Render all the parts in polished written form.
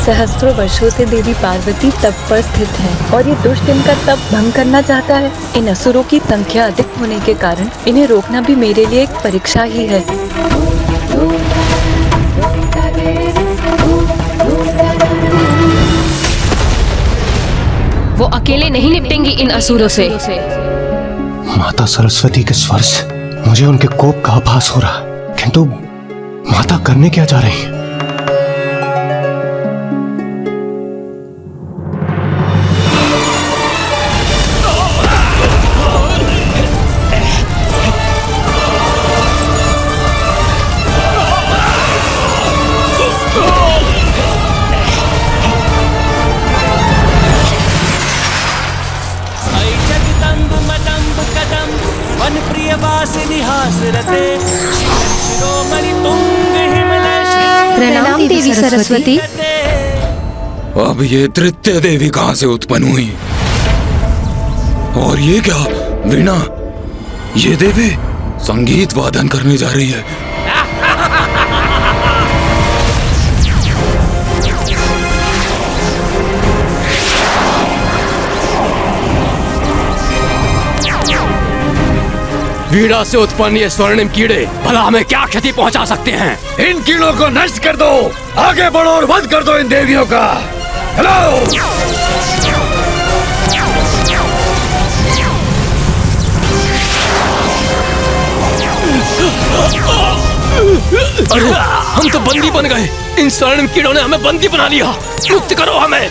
सहस्त्रों वर्षों से देवी पार्वती तप पर स्थित है और ये दुष्ट इनका तप भंग करना चाहता है। इन असुरों की संख्या अधिक होने के कारण इन्हें रोकना भी मेरे लिए एक परीक्षा ही है। वो अकेले नहीं निपटेंगी इन असुरों से। माता सरस्वती के स्वर से मुझे उनके कोप का आभास हो रहा, किंतु माता करने क्या जा रही है? प्रणाम देवी सरस्वती। अब ये तृतीय देवी कहाँ से उत्पन्न हुई? और ये क्या वीणा? ये देवी संगीत वादन करने जा रही है। वीणा से उत्पन्न ये स्वर्णिम कीड़े भला हमें क्या क्षति पहुंचा सकते हैं? इन कीड़ों को नष्ट कर दो, आगे बढ़ो और वध कर दो इन देवियों का। हेलो! अरे हम तो बंदी बन गए। इन स्वर्णिम कीड़ों ने हमें बंदी बना लिया। मुक्त करो हमें,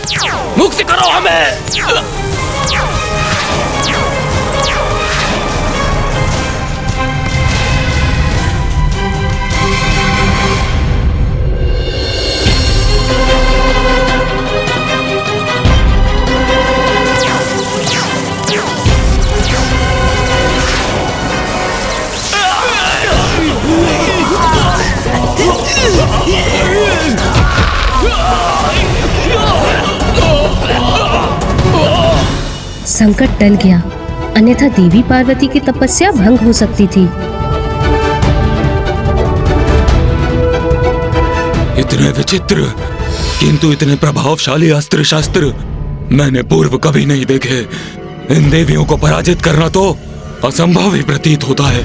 मुक्त करो हमें। संकट टल गया, अन्यथा देवी पार्वती की तपस्या भंग हो सकती थी। इतने विचित्र किंतु इतने प्रभावशाली अस्त्र शस्त्र मैंने पूर्व कभी नहीं देखे। इन देवियों को पराजित करना तो असंभव ही प्रतीत होता है।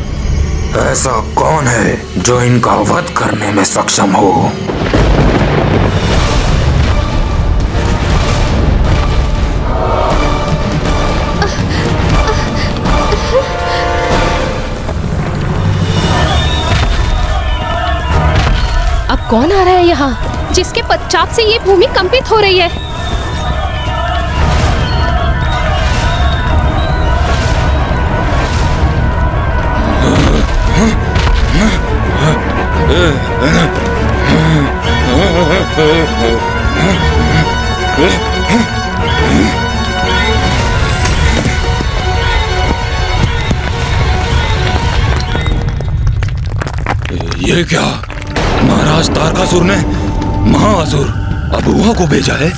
ऐसा कौन है जो इनका वध करने में सक्षम हो? अब कौन आ रहा है यहाँ, जिसके पश्चात से ये भूमि कंपित हो रही है? ये क्या? महाराज तारकासुर ने महाअसुर अबुआ को भेजा है।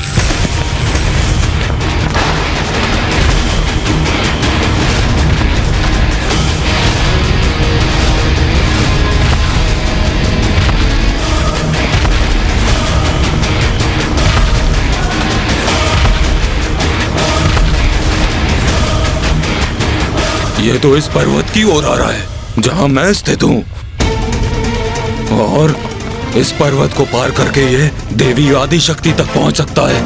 ये तो इस पर्वत की ओर आ रहा है जहां मैं स्थित हूं, और इस पर्वत को पार करके ये देवी आदि शक्ति तक पहुंच सकता है।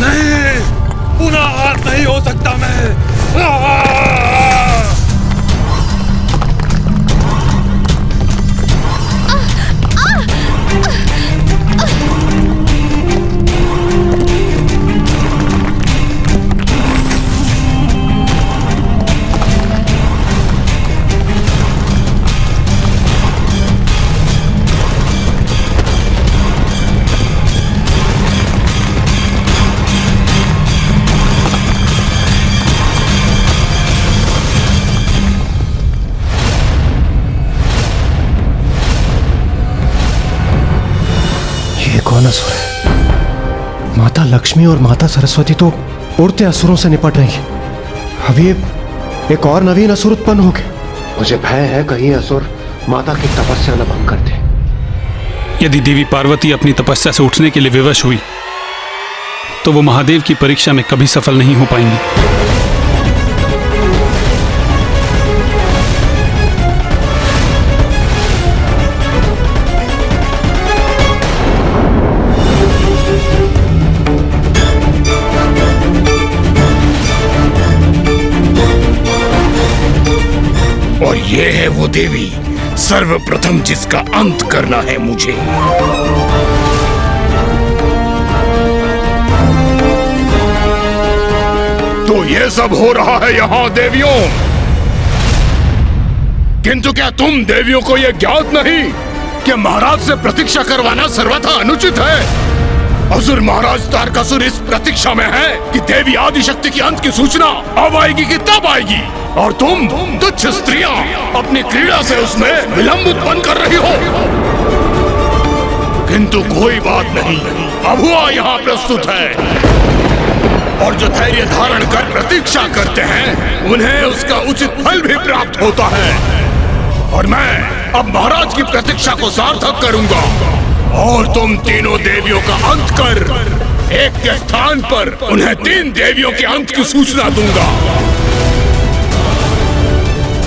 नहीं, पुनः हार नहीं हो सकता मैं। कौन असुर है? माता लक्ष्मी और माता सरस्वती तो उड़ते असुरों से निपट रही है। अभी एक और नवीन असुर उत्पन्न हो गए। मुझे भय है कहीं असुर माता की तपस्या न भंग कर दे। यदि देवी पार्वती अपनी तपस्या से उठने के लिए विवश हुई तो वो महादेव की परीक्षा में कभी सफल नहीं हो पाएंगी। और ये है वो देवी सर्वप्रथम जिसका अंत करना है मुझे। तो ये सब हो रहा है यहाँ देवियों, किंतु क्या तुम देवियों को यह ज्ञात नहीं कि महाराज से प्रतीक्षा करवाना सर्वथा अनुचित है? असुर महाराज तारकासुर इस प्रतीक्षा में है कि देवी आदिशक्ति की अंत की सूचना अब आएगी कि तब आएगी, और तुम तुच्छ स्त्रियां अपनी क्रीड़ा से उसमें विलंब उत्पन्न कर रही हो। किंतु कोई बात नहीं, अभुआ यहाँ प्रस्तुत है, और जो धैर्य धारण कर प्रतीक्षा करते हैं उन्हें उसका उचित फल भी प्राप्त होता है। और मैं अब महाराज की प्रतीक्षा को सार्थक करूंगा, और तुम तीनों देवियों का अंत कर एक के स्थान पर उन्हें 3 देवियों के अंत की सूचना दूंगा।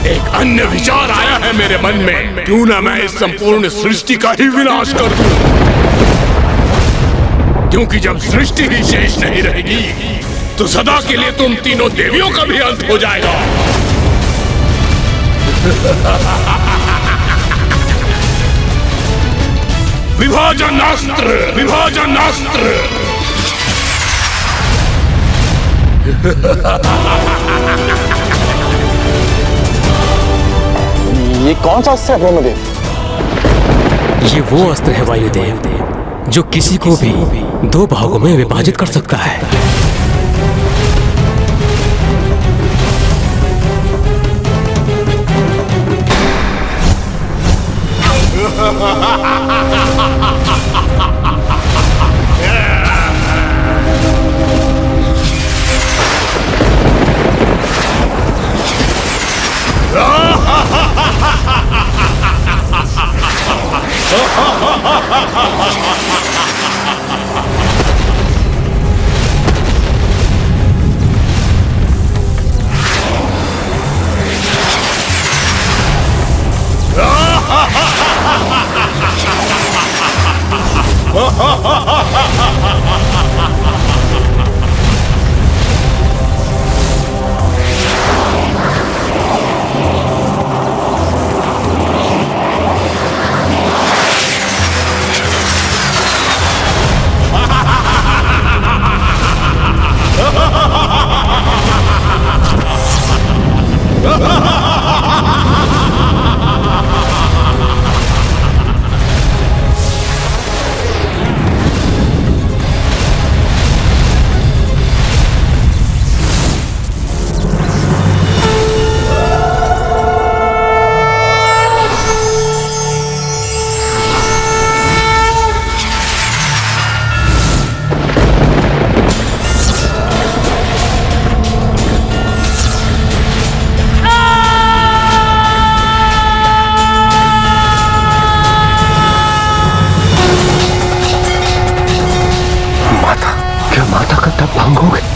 एक अन्य विचार आया है मेरे मन में, क्यों ना मैं इस संपूर्ण सृष्टि का ही विनाश कर दूं, क्योंकि जब सृष्टि ही शेष नहीं रहेगी तो सदा के लिए तुम तीनों देवियों का भी अंत हो जाएगा। विभाजनास्त्र, विभाजनास्त्र। ये कौन सा अस्त्र है ब्रह्मदेव? ये वो अस्त्र है वायुदेव जो किसी को भी 2 भागों में विभाजित कर सकता है। माता का तप भंग हो गया।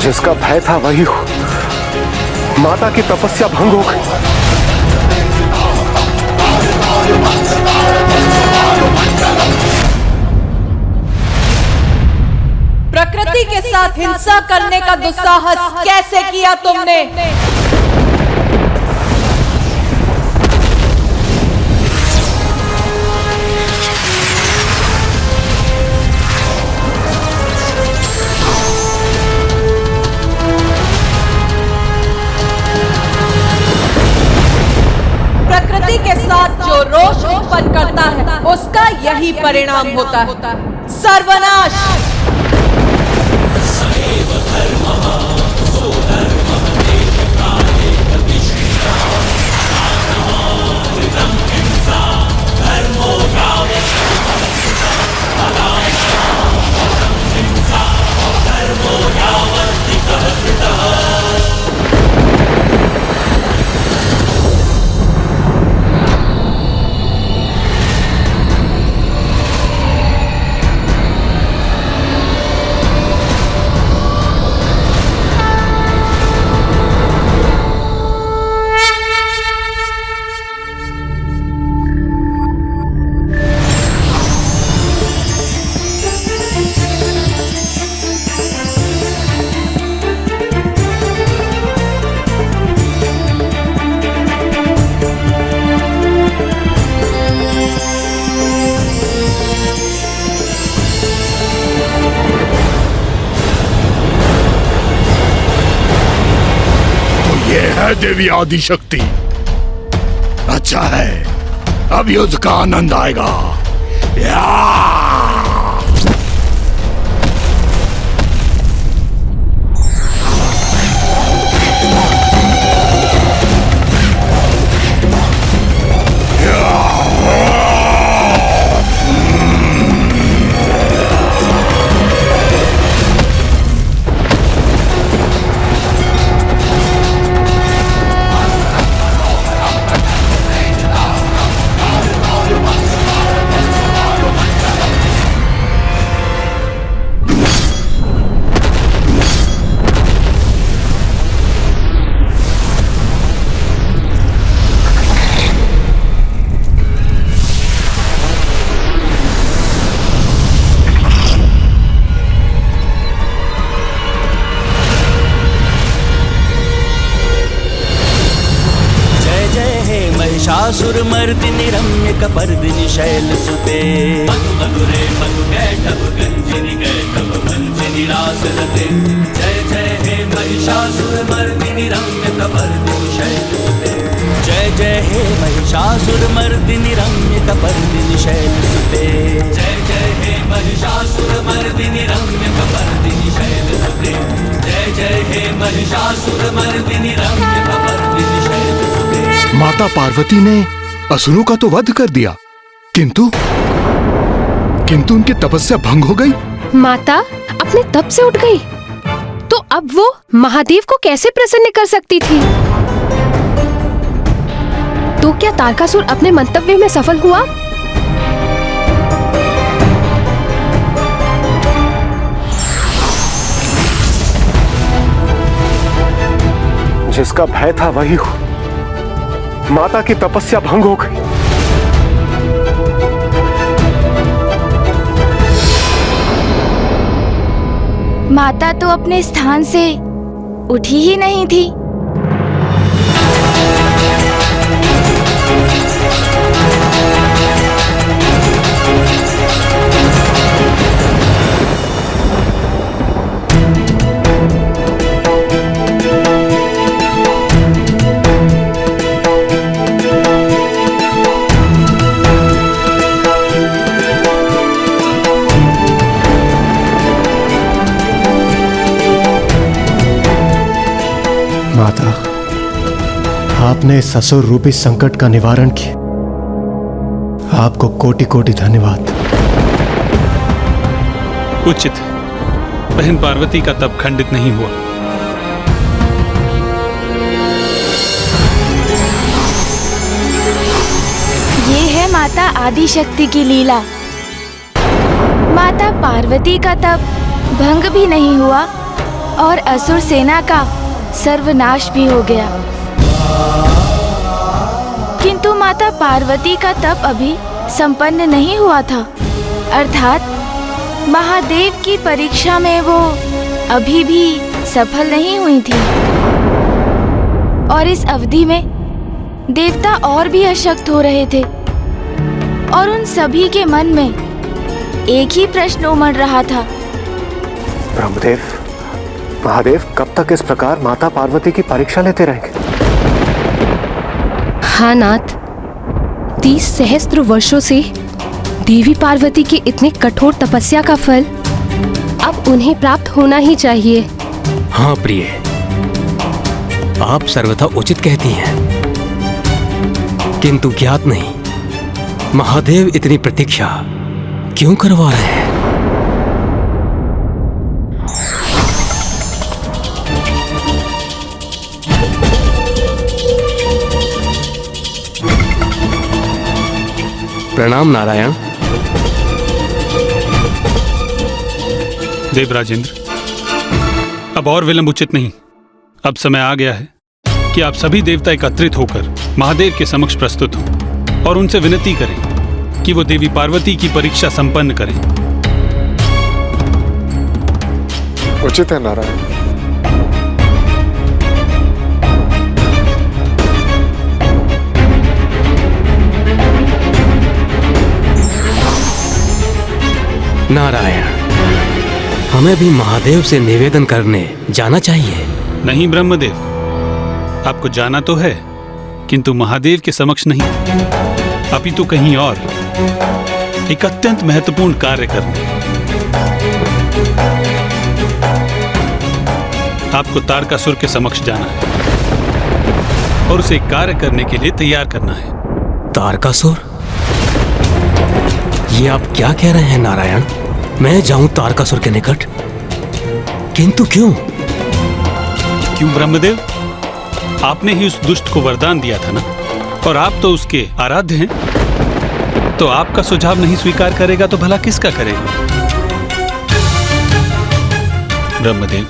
जिसका भय था वही हो, माता की तपस्या भंग हो गई। प्रकृति के साथ हिंसा करने का दुस्साहस कैसे किया तुमने? प्रकृति के साथ जो रोष उत्पन्न करता है उसका यही परिणाम होता है, सर्वनाश। देवी आदिशक्ति, अच्छा है, अब युद्ध का आनंद आएगा। महिषासुरमर्दिनि रम्य कपर्दिनि शैलसुते मधुरे मधुकैटभ गंजिनि कैटभ भंजिनि रासरते। जय जय हे महिषासुरमर्दिनि रम्य कपर्दिनि शैलसुते। जय जय हे महिषासुरमर्दिनि रम्य कपर्दिनि शैलसुते। जय जय हे महिषासुरमर्दिनि रम्य कपर्दिनि शैलसुते। जय जय हे महिषासुरमर्दिनि रम्य कपर्दिनि शैलसुते। माता पार्वती ने असुरों का तो वध कर दिया, किंतु उनकी तपस्या भंग हो गई। माता अपने तप से उठ गई, तो अब वो महादेव को कैसे प्रसन्न कर सकती थी? तो क्या तारकासुर अपने मंतव्य में सफल हुआ? जिसका भय था वही हो, माता की तपस्या भंग हो गई। माता तो अपने स्थान से उठी ही नहीं थी। माता, आपने इस असुर रूपी संकट का निवारण किया, आपको कोटि कोटि धन्यवाद। उचित, बहन पार्वती का तप खंडित नहीं हुआ। ये है माता आदिशक्ति की लीला। माता पार्वती का तप भंग भी नहीं हुआ और असुर सेना का सर्वनाश भी हो गया, किंतु माता पार्वती का तप अभी संपन्न नहीं हुआ था, अर्थात महादेव की परीक्षा में वो अभी भी सफल नहीं हुई थी। और इस अवधि में देवता और भी अशक्त हो रहे थे और उन सभी के मन में एक ही प्रश्न उमड़ रहा था। ब्रह्मदेव, महादेव कब तक इस प्रकार माता पार्वती की परीक्षा लेते रहेंगे? हाँ नाथ, 30 सहस्त्र वर्षों से देवी पार्वती की इतनी कठोर तपस्या का फल अब उन्हें प्राप्त होना ही चाहिए। हाँ प्रिय, आप सर्वथा उचित कहती हैं, किंतु ज्ञात नहीं महादेव इतनी प्रतीक्षा क्यों करवा रहे हैं। प्रणाम नारायण। देवराजेंद्र, अब और विलंब उचित नहीं। अब समय आ गया है कि आप सभी देवता एकत्रित होकर महादेव के समक्ष प्रस्तुत हों और उनसे विनती करें कि वो देवी पार्वती की परीक्षा संपन्न करें। उचित है नारायण। नारायण, हमें भी महादेव से निवेदन करने जाना चाहिए। नहीं ब्रह्मदेव, आपको जाना तो है किंतु महादेव के समक्ष नहीं, अपितु कहीं और एक अत्यंत महत्वपूर्ण कार्य करने। आपको तारकासुर के समक्ष जाना है और उसे कार्य करने के लिए तैयार करना है। तारकासुर? ये आप क्या कह रहे हैं नारायण? मैं जाऊं तारकासुर के निकट? किंतु क्यों? क्यों ब्रह्मदेव, आपने ही उस दुष्ट को वरदान दिया था ना, और आप तो उसके आराध्य हैं, तो आपका सुझाव नहीं स्वीकार करेगा तो भला किसका करेगा? ब्रह्मदेव,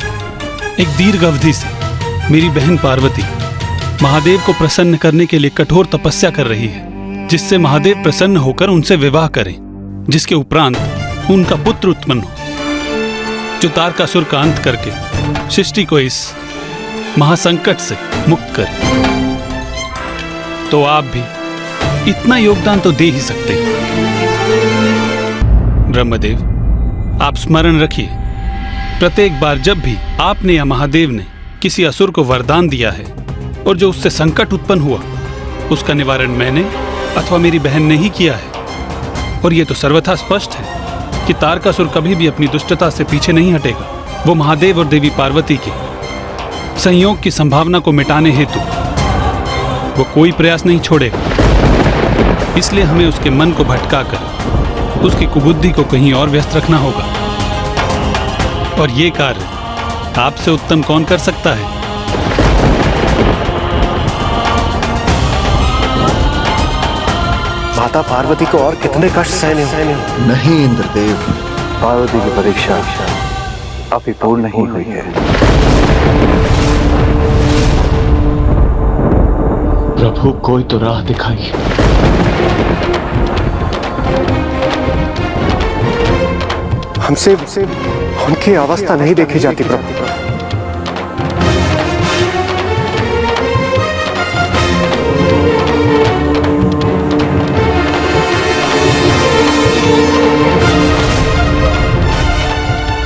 एक दीर्घ अवधि से मेरी बहन पार्वती महादेव को प्रसन्न करने के लिए कठोर तपस्या कर रही है, जिससे महादेव प्रसन्न होकर उनसे विवाह करें, जिसके उपरांत उनका पुत्र उत्पन्न हो, जो तारकासुर का अंत करके सृष्टि को इस महासंकट से मुक्त करे। तो आप भी इतना योगदान तो दे ही सकते हैं। ब्रह्मदेव, आप स्मरण रखिए, प्रत्येक बार जब भी आपने या महादेव ने किसी असुर को वरदान दिया है और जो उससे संकट उत्पन्न हुआ, उसका निवारण मैंने अथवा मेरी बहन ने ही किया है। और यह तो सर्वथा स्पष्ट है कि तारकासुर कभी भी अपनी दुष्टता से पीछे नहीं हटेगा। वो महादेव और देवी पार्वती के संयोग की संभावना को मिटाने हेतु वो कोई प्रयास नहीं छोड़ेगा। इसलिए हमें उसके मन को भटकाकर उसकी कुबुद्धि को कहीं और व्यस्त रखना होगा। और ये कार्य आपसे उत्तम कौन कर सकता है? माता पार्वती को और कितने कष्ट सहने हो? नहीं इंद्रदेव, पार्वती की परीक्षा अभी पूर्ण नहीं हुई है। प्रभु, कोई तो राह दिखाई। हमसे उनकी अवस्था नहीं देखी जाती प्रभु।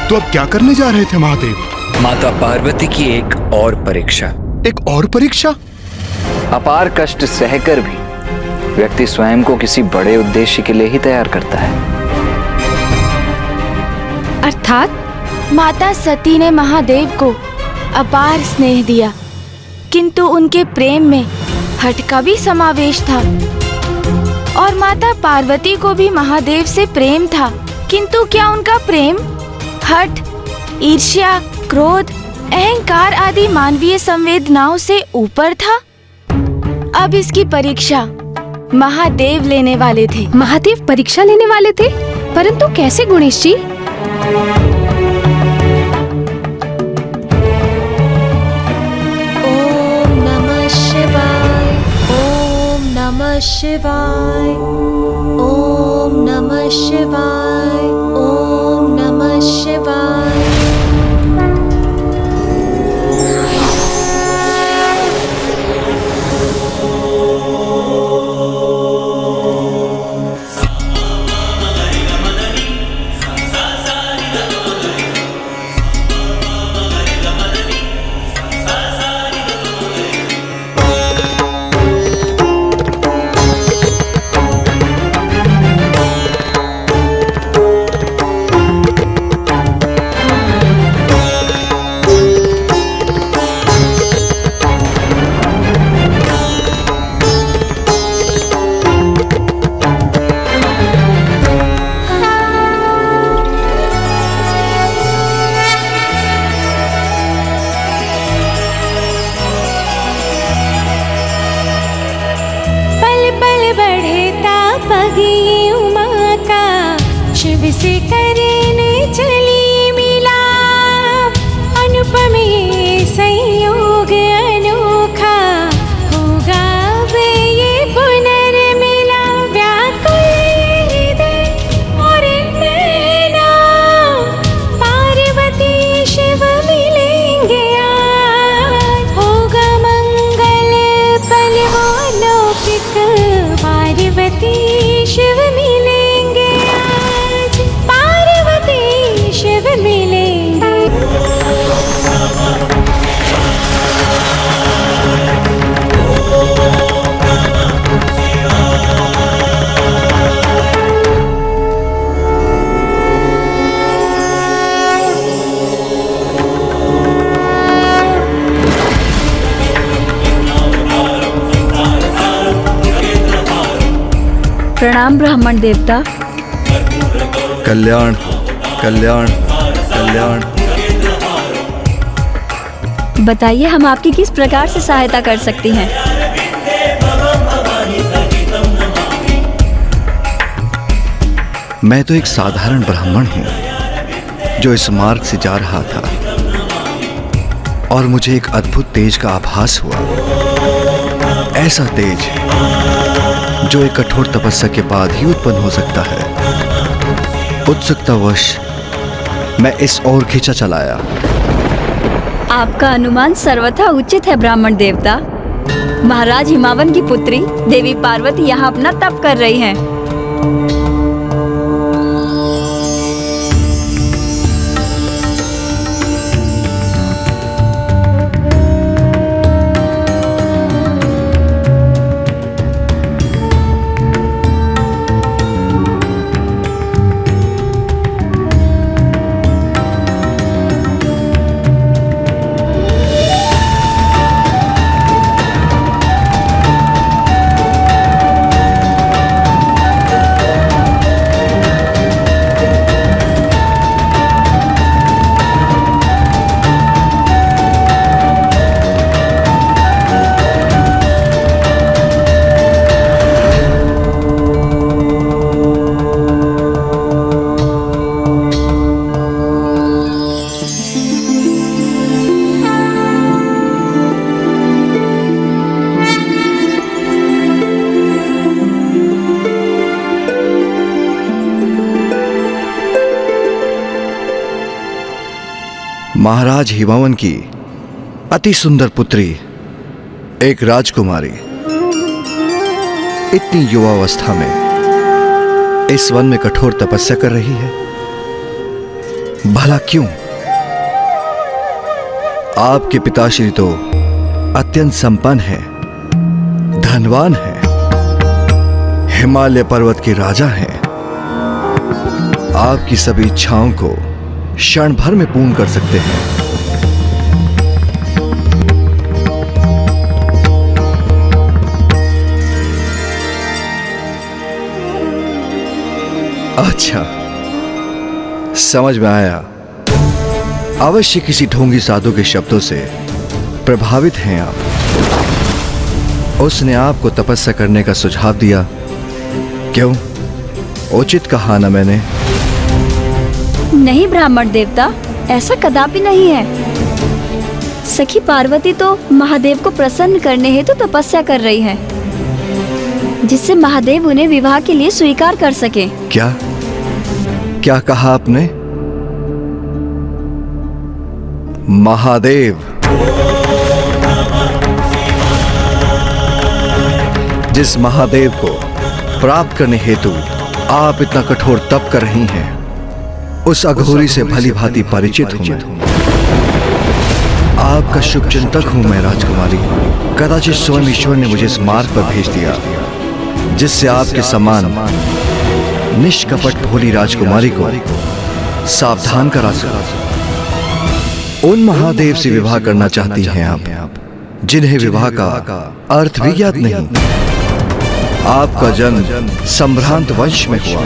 तो अब क्या करने जा रहे थे महादेव? माता पार्वती की एक और परीक्षा। एक और परीक्षा? अपार कष्ट सहकर भी व्यक्ति स्वयं को किसी बड़े उद्देश्य के लिए ही तैयार करता है। अर्थात माता सती ने महादेव को अपार स्नेह दिया, किंतु उनके प्रेम में हठ का भी समावेश था। और माता पार्वती को भी महादेव से प्रेम था, किंतु क्या उनका प्रेम हठ, ईर्ष्या, क्रोध, अहंकार आदि मानवीय संवेदनाओं से ऊपर था? अब इसकी परीक्षा महादेव लेने वाले थे। महादेव परीक्षा लेने वाले थे, परंतु कैसे गणेश जी? ओम नमः शिवाय, ओम नमः शिवाय, ओम नमः शिवाय, ओम नमः शिवाय। करने चली मिलाप, अनुपम ये संयोग अनोखा होगा अब ये पुनर्मिलाप। व्याकुल हृदय और नैना, पार्वती शिव मिलेंगे आज, होगा मंगल पल वो लौकिक, पार्वती शिव मिलेंगे आज, पार्वती शिव मिलेंगे। प्रणाम ब्राह्मण देवता। कल्याण कल्याण कल्याण। बताइए हम आपकी किस प्रकार से सहायता कर सकती हैं? मैं तो एक साधारण ब्राह्मण हूँ जो इस मार्ग से जा रहा था और मुझे एक अद्भुत तेज का आभास हुआ। ऐसा तेज जो एक कठोर तपस्या के बाद ही उत्पन्न हो सकता है। उत्सुकतावश मैं इस ओर खींचा चलाया। आपका अनुमान सर्वथा उचित है ब्राह्मण देवता। महाराज हिमावन की पुत्री देवी पार्वती यहाँ अपना तप कर रही हैं। महाराज हिमावन की अति सुंदर पुत्री एक राजकुमारी इतनी युवावस्था में इस वन में कठोर तपस्या कर रही है। भला क्यों? आपके पिताश्री तो अत्यंत संपन्न है, धनवान है, हिमालय पर्वत के राजा हैं। आपकी सभी इच्छाओं को क्षण भर में पूर्ण कर सकते हैं। अच्छा, समझ में आया। अवश्य किसी ढोंगी साधु के शब्दों से प्रभावित हैं आप। उसने आपको तपस्या करने का सुझाव दिया। क्यों? उचित कहा ना मैंने? नहीं ब्राह्मण देवता, ऐसा कदापि नहीं है। सखी पार्वती तो महादेव को प्रसन्न करने हेतु तो तपस्या कर रही है, जिससे महादेव उन्हें विवाह के लिए स्वीकार कर सके। क्या क्या कहा आपने? महादेव? जिस महादेव को प्राप्त करने हेतु आप इतना कठोर तप कर रही हैं, उस अघोरी से भली भांति परिचित हूं मैं। आपका शुभ चिंतक हूं मैं राजकुमारी। कदाचित स्वयं ईश्वर ने मुझे इस मार्ग पर भेज दिया, जिससे आपके समान निष्कपट भोली राजकुमारी को सावधान करा सका। उन महादेव से विवाह करना चाहती हैं आप, जिन्हें विवाह का अर्थ भी ज्ञात नहीं। आपका जन्म संभ्रांत वंश में हुआ।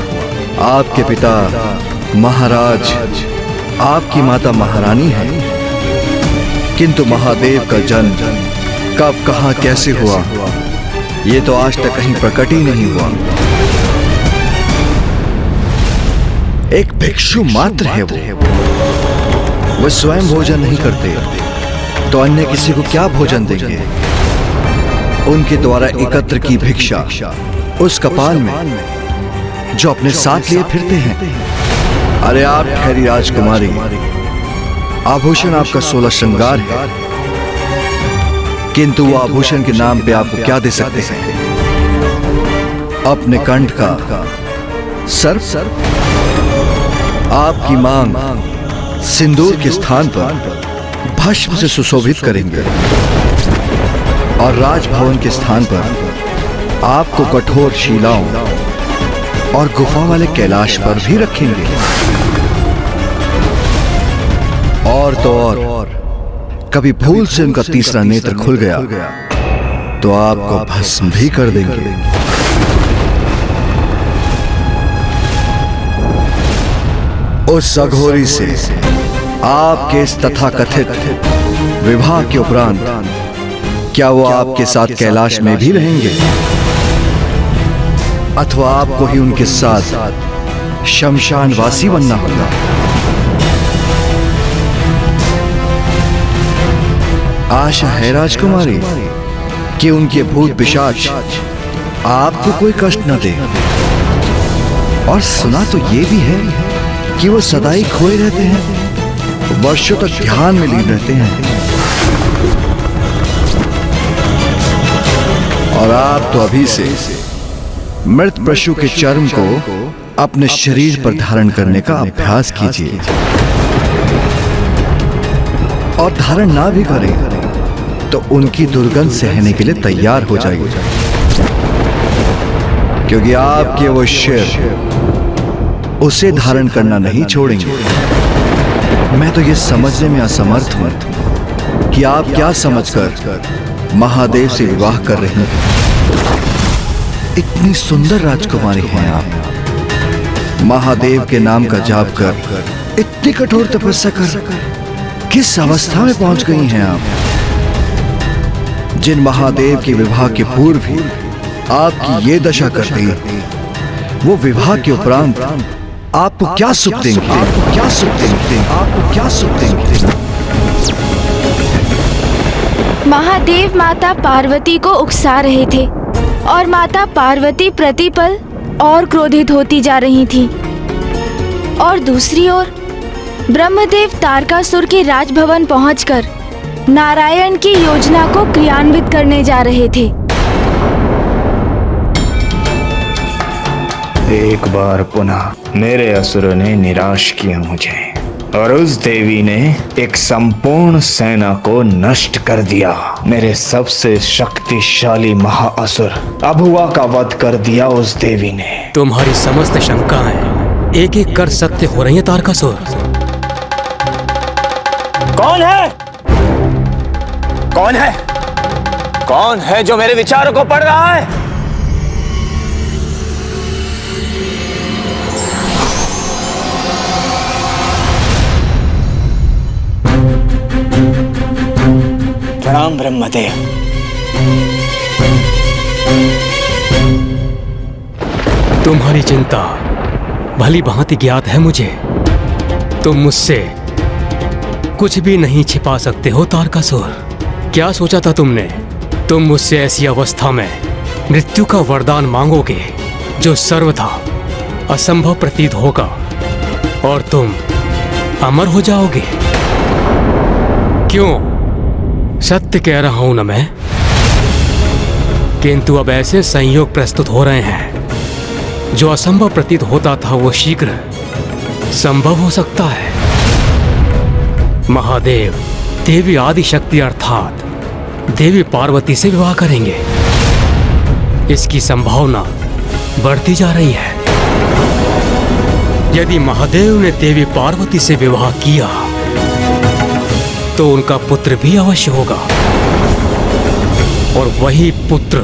आपके पिता महाराज, आपकी माता महारानी है, किंतु महादेव का जन्म कब, कहां, कैसे हुआ, ये तो आज तक कहीं प्रकट ही नहीं हुआ। एक भिक्षु मात्र है वो स्वयं भोजन नहीं करते तो अन्य किसी को क्या भोजन देंगे। उनके द्वारा एकत्र की भिक्षा उस कपाल में जो अपने साथ लिए फिरते हैं। अरे आप ठहरी राजकुमारी, आभूषण आपका 16 श्रृंगार है, किंतु वो आभूषण के नाम पे आपको क्या दे सकते हैं? अपने कंठ का सर्प, आपकी मांग सिंदूर के स्थान पर भस्म से सुशोभित करेंगे और राजभवन के स्थान पर आपको कठोर शिलाओं और गुफा वाले कैलाश पर भी रखेंगे। और तो और कभी भूल से उनका तीसरा नेत्र खुल गया तो आपको भस्म भी कर देंगे। उस अघोरी से आपके इस तथाकथित विवाह के उपरांत क्या वो आपके साथ कैलाश में भी रहेंगे अथवा आपको ही उनके साथ शमशानवासी बनना होगा? आशा है राजकुमारी कि उनके भूत पिशाच आपको कोई कष्ट न दे। और सुना तो ये भी है कि वो सदा ही खोए रहते हैं, वर्षों तक ध्यान में लीन रहते हैं। और आप तो अभी से मृत पशु के चर्म को अपने शरीर पर धारण करने का अभ्यास कीजिए। और धारण ना भी करें तो उनकी दुर्गंध सहने के लिए तैयार हो जाइए, क्योंकि आपके वो शिव उसे धारण करना नहीं छोड़ेंगे। मैं तो ये समझने में असमर्थ हूं कि आप क्या समझकर महादेव से विवाह कर रही हैं। इतनी सुंदर राजकुमारी हैं आप, महादेव के नाम का जाप कर इतनी कठोर तपस्या कर किस अवस्था में पहुंच गई हैं आप? जिन महादेव के विवाह के पूर्व भी आपकी ये दशा कर दी, वो विवाह के उपरांत आपको क्या सुख देंगे? आपको क्या सुख देंगे? आपको क्या सुख देंगे? महादेव माता पार्वती को उकसा रहे थे और माता पार्वती प्रतिपल और क्रोधित होती जा रही थी। और दूसरी ओर ब्रह्मदेव तारकासुर के राजभवन पहुंचकर नारायण की योजना को क्रियान्वित करने जा रहे थे। एक बार पुनः मेरे असुरों ने निराश किया मुझे और उस देवी ने एक संपूर्ण सेना को नष्ट कर दिया। मेरे सबसे शक्तिशाली महाअसुर अभुआ का वध कर दिया उस देवी ने। तुम्हारी समस्त शंकाएं एक एक कर सत्य हो रही हैं तारकासुर। कौन है? कौन है? कौन है जो मेरे विचारों को पढ़ रहा है? प्रणाम ब्रह्मदेव। तुम्हारी चिंता भली भांति ज्ञात है मुझे। तुम मुझसे कुछ भी नहीं छिपा सकते हो तारकासुर। क्या सोचा था तुमने? तुम मुझसे ऐसी अवस्था में मृत्यु का वरदान मांगोगे जो सर्वथा असंभव प्रतीत होगा और तुम अमर हो जाओगे। क्यों? सत्य कह रहा हूं ना मैं? किंतु अब ऐसे संयोग प्रस्तुत हो रहे हैं जो असंभव प्रतीत होता था वो शीघ्र संभव हो सकता है। महादेव देवी आदिशक्ति अर्थात देवी पार्वती से विवाह करेंगे। इसकी संभावना बढ़ती जा रही है। यदि महादेव ने देवी पार्वती से विवाह किया तो उनका पुत्र भी अवश्य होगा और वही पुत्र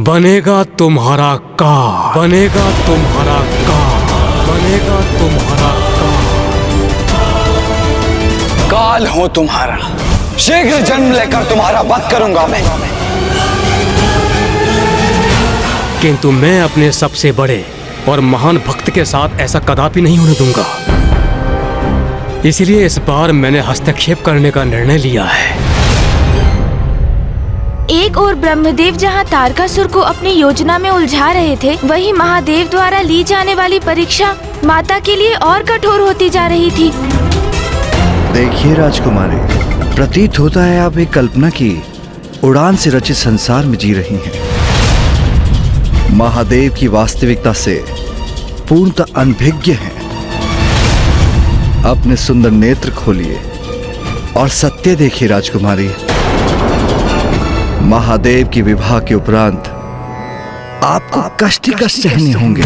बनेगा तुम्हारा काल। बनेगा तुम्हारा काल। बनेगा तुम्हारा काल हो तुम्हारा। शीघ्र जन्म लेकर तुम्हारा वध करूंगा मैं। किंतु मैं अपने सबसे बड़े और महान भक्त के साथ ऐसा कदापि नहीं होने दूंगा। इसलिए इस बार मैंने हस्तक्षेप करने का निर्णय लिया है। एक और ब्रह्मदेव जहाँ तारकासुर को अपनी योजना में उलझा रहे थे, वहीं महादेव द्वारा ली जाने वाली परीक्षा माता के लिए और कठोर होती जा रही थी। देखिए राजकुमारी, प्रतीत होता है आप एक कल्पना की उड़ान से रचित संसार में जी रही हैं। महादेव की वास्तविकता से पूर्णतः अनभिज्ञ हैं। अपने सुंदर नेत्र खोलिए और सत्य देखिए राजकुमारी। महादेव की विवाह के उपरांत आपको कष्ट ही कष्ट सहने होंगे।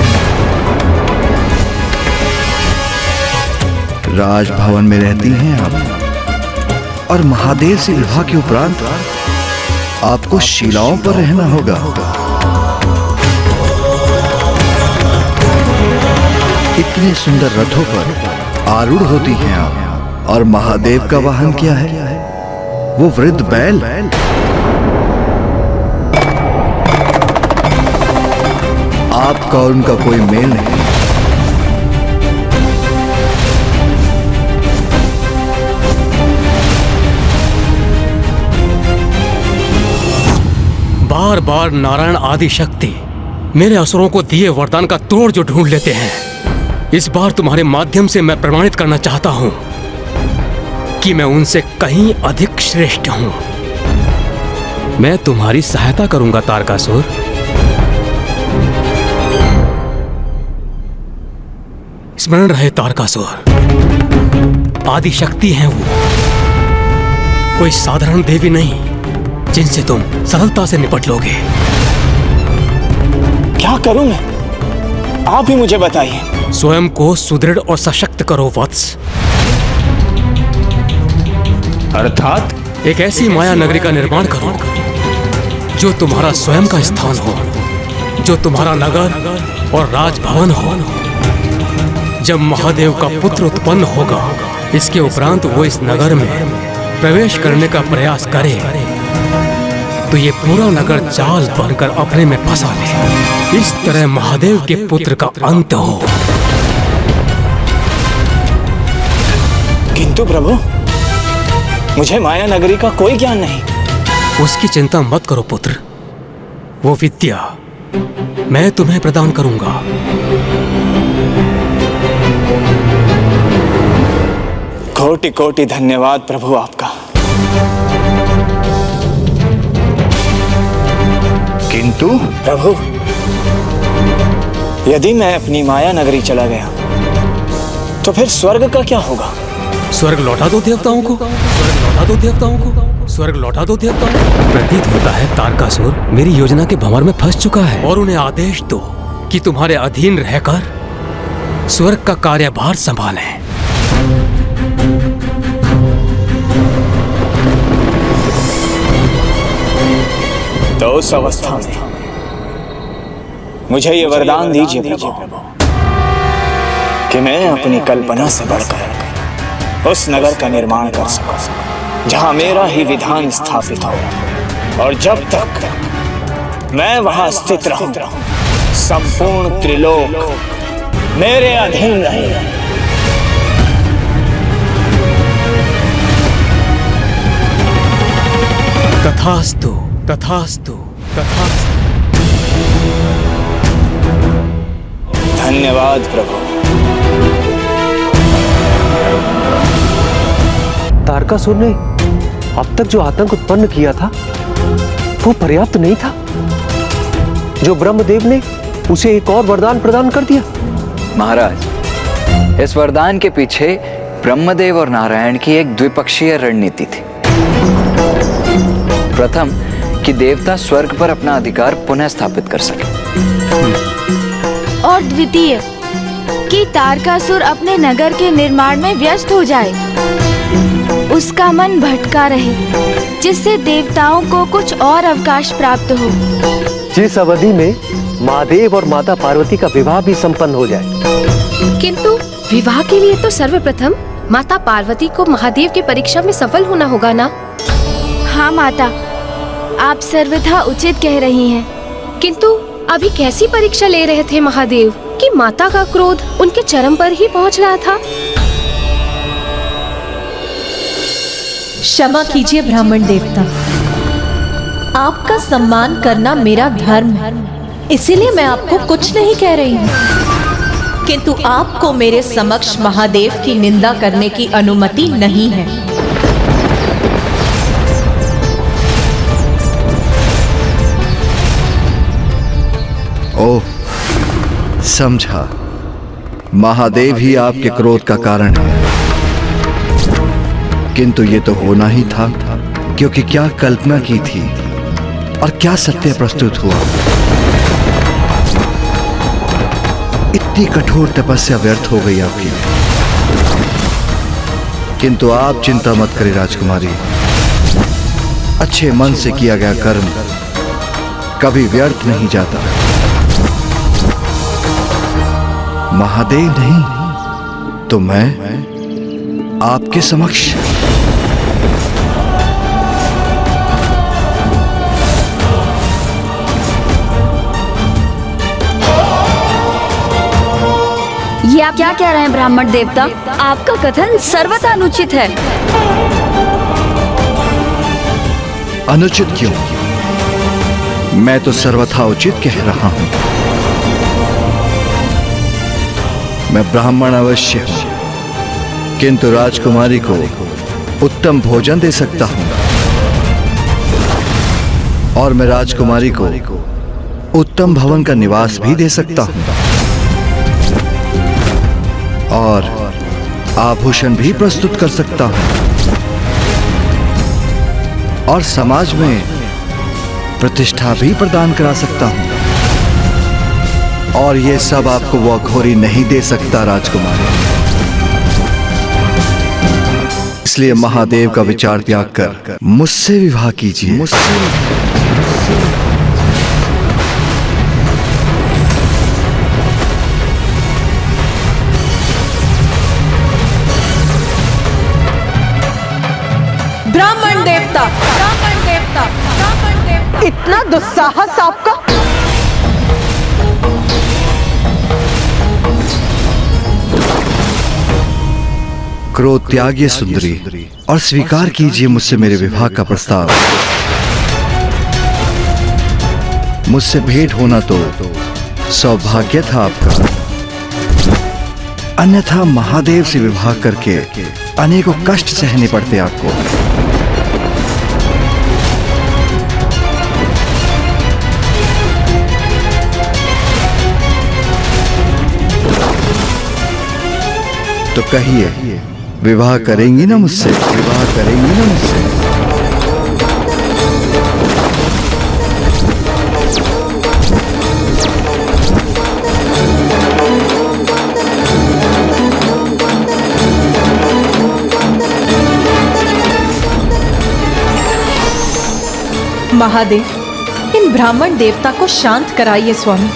राजभवन में रहती हैं आप और महादेव से विवाह के उपरांत आपको शिलाओं पर रहना होगा। इतने सुंदर रथों पर आरूढ़ होती हैं आप, और महादेव का वाहन क्या है? वो वृद्ध बैल। आपका और उनका कोई मेल नहीं। बार बार नारायण आदि शक्ति मेरे असुरों को दिए वरदान का तोड़ जो ढूंढ लेते हैं। इस बार तुम्हारे माध्यम से मैं प्रमाणित करना चाहता हूं कि मैं उनसे कहीं अधिक श्रेष्ठ हूं। मैं तुम्हारी सहायता करूंगा तारकासुर। स्मरण रहे तारकासुर, आदि शक्ति हैं वो, कोई साधारण देवी नहीं जिनसे तुम सरलता से निपट लोगे। क्या करूं मैं? आप ही मुझे बताइए। स्वयं को सुदृढ़ और सशक्त करो वत्स। अर्थात? एक ऐसी माया नगरी का निर्माण करो जो तुम्हारा स्वयं का स्थान हो, जो तुम्हारा नगर और राजभवन हो। जब महादेव का पुत्र उत्पन्न होगा, इसके उपरांत वो इस नगर में प्रवेश करने का प्रयास करे तो ये पूरा नगर जाल बनकर अपने में फंसा ले। इस तरह महादेव के पुत्र का अंत हो। किंतु प्रभु, मुझे माया नगरी का कोई ज्ञान नहीं। उसकी चिंता मत करो पुत्र, वो विद्या मैं तुम्हें प्रदान करूंगा। कोटि कोटि धन्यवाद प्रभु आपका। किंतु प्रभु, यदि मैं अपनी माया नगरी चला गया तो फिर स्वर्ग का क्या होगा? स्वर्ग लौटा दो देवताओं को, स्वर्ग लौटा दो देवताओं को, स्वर्ग लौटा दो देवताओं को। प्रतीत होता है तारकासुर मेरी योजना के भंवर में फंस चुका है, और उन्हें आदेश दो कि तुम्हारे अधीन रहकर स्वर्ग का कार्यभार संभालें। तो उस अवस्था में मुझे ये वरदान दीजिए प्रभु कि मैं अपनी कल्पना से बढ़कर उस नगर का निर्माण कर सकूं जहां मेरा ही विधान स्थापित हो, और जब तक मैं वहां स्थित रहूं संपूर्ण त्रिलोक मेरे अधीन रहे। तथास्तु, तथास्तु, तथास्तु। धन्यवाद प्रभु। तारकासुर ने अब तक जो आतंक उत्पन्न किया था वो पर्याप्त नहीं था। जो ब्रह्मदेव ने उसे एक और वरदान प्रदान कर दिया। महाराज, इस वरदान के पीछे ब्रह्मदेव और नारायण की एक द्विपक्षीय रणनीति थी। प्रथम कि देवता स्वर्ग पर अपना अधिकार पुनः स्थापित कर सके, और द्वितीय कि तारकासुर अपने नगर के निर्माण में व्यस्त हो जाए, उसका मन भटका रहे, जिससे देवताओं को कुछ और अवकाश प्राप्त हो, जिस अवधि में महादेव और माता पार्वती का विवाह भी संपन्न हो जाए। किंतु विवाह के लिए तो सर्वप्रथम माता पार्वती को महादेव की परीक्षा में सफल होना होगा ना? हाँ माता, आप सर्वथा उचित कह रही हैं। किंतु अभी कैसी परीक्षा ले रहे थे महादेव? क्योंकि माता का क्रोध उनके चरम पर ही पहुंच रहा था। क्षमा कीजिए ब्राह्मण देवता, आपका सम्मान करना मेरा धर्म है, इसीलिए मैं आपको कुछ नहीं कह रही हूँ। किंतु आपको मेरे समक्ष महादेव की निंदा करने की अनुमति नहीं है। ओह, समझा। महादेव ही आपके क्रोध का कारण है। किंतु ये तो होना ही था, क्योंकि क्या कल्पना की थी और क्या सत्य प्रस्तुत हुआ। इतनी कठोर तपस्या व्यर्थ हो गई आपकी। किंतु आप चिंता मत करें राजकुमारी, अच्छे मन से किया गया कर्म कभी व्यर्थ नहीं जाता। महादेव नहीं तो मैं आपके समक्ष। ये आप क्या कह रहे हैं ब्राह्मण देवता? आपका कथन सर्वथा अनुचित है। अनुचित क्यों? मैं तो सर्वथा उचित कह रहा हूं। मैं ब्राह्मण अवश्य हूं, किंतु राजकुमारी को उत्तम भोजन दे सकता हूं, और मैं राजकुमारी को उत्तम भवन का निवास भी दे सकता हूं, और आभूषण भी प्रस्तुत कर सकता हूं, और समाज में प्रतिष्ठा भी प्रदान करा सकता हूं। और ये सब आपको वो अघोरी नहीं दे सकता राजकुमारी। इसलिए महादेव का विचार त्याग कर मुझसे विवाह कीजिए। ब्राह्मण देवता, ब्राह्मण देवता, ब्राह्मण देवता, इतना दुस्साहस आपका! क्रोध त्यागिए सुंदरी, और स्वीकार कीजिए मुझसे मेरे विवाह का प्रस्ताव। मुझसे भेंट होना तो सौभाग्य था आपका, अन्यथा महादेव से विवाह करके अनेकों कष्ट सहने पड़ते आपको। तो कहिए, विवाह करेंगी ना मुझसे? विवाह करेंगी ना मुझसे? महादेव, इन ब्राह्मण देवता को शांत कराइए स्वामी।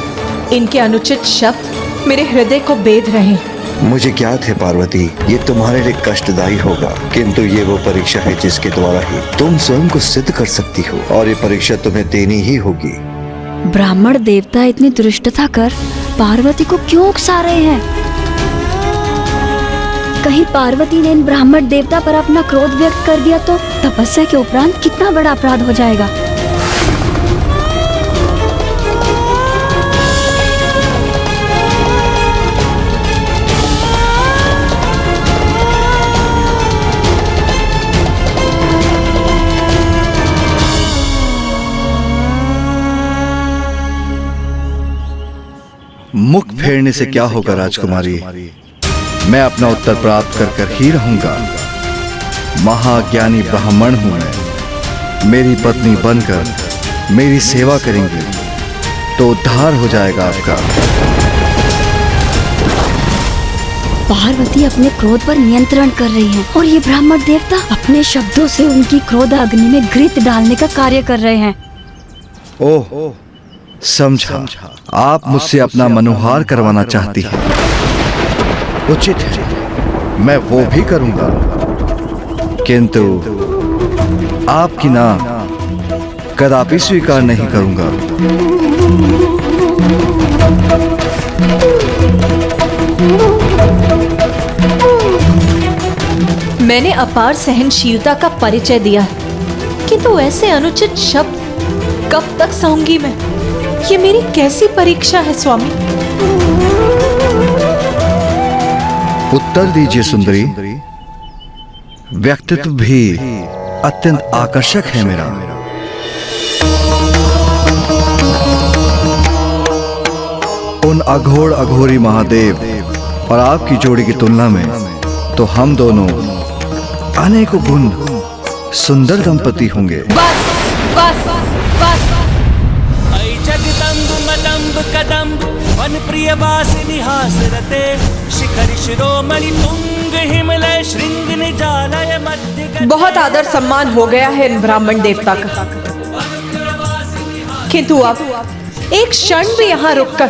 इनके अनुचित शब्द मेरे हृदय को बेध रहे हैं। मुझे ज्ञात है पार्वती, ये तुम्हारे लिए कष्टदायी होगा, किंतु ये वो परीक्षा है जिसके द्वारा ही तुम स्वयं को सिद्ध कर सकती हो, और ये परीक्षा तुम्हें देनी ही होगी। ब्राह्मण देवता इतनी दुष्टता कर पार्वती को क्यों उकसा रहे हैं? कहीं पार्वती ने इन ब्राह्मण देवता पर अपना क्रोध व्यक्त कर दिया तो तपस्या के उपरांत कितना बड़ा अपराध हो जाएगा। मुख फेरने से क्या होगा राजकुमारी? मैं अपना उत्तर प्राप्त कर कर ही रहूंगा। महाज्ञानी ब्राह्मण हूं मैं। मेरी पत्नी बनकर मेरी सेवा करेंगे तो उद्धार हो जाएगा आपका। पार्वती अपने क्रोध पर नियंत्रण कर रही हैं, और ये ब्राह्मण देवता अपने शब्दों से उनकी क्रोध अग्नि में घृत डालने का कार्य कर रहे हैं। ओह, समझा। आप मुझसे अपना मनोहार करवाना चाहती हैं। उचित है, मैं वो भी करूंगा, किंतु आपकी ना कदापि स्वीकार नहीं करूंगा। मैंने अपार सहनशीलता का परिचय दिया है, किंतु ऐसे अनुचित शब्द कब तक सहूंगी मैं? ये मेरी कैसी परीक्षा है स्वामी? उत्तर दीजिए सुंदरी। व्यक्तित्व भी अत्यंत आकर्षक है मेरा। उन अघोर अघोरी महादेव और आपकी जोड़ी की तुलना में तो हम दोनों अनेकों गुण सुंदर दंपति होंगे। बस बस बस। जगदम्ब मदम्ब कदम्ब वन प्रिय वासिनी हासरते शिखर शिरोमणि तुंग हिमलय श्रृंग निजालय मध्य। बहुत आदर सम्मान हो गया है इन ब्राह्मण देवता का, किंतु अब एक क्षण भी यहाँ रुककर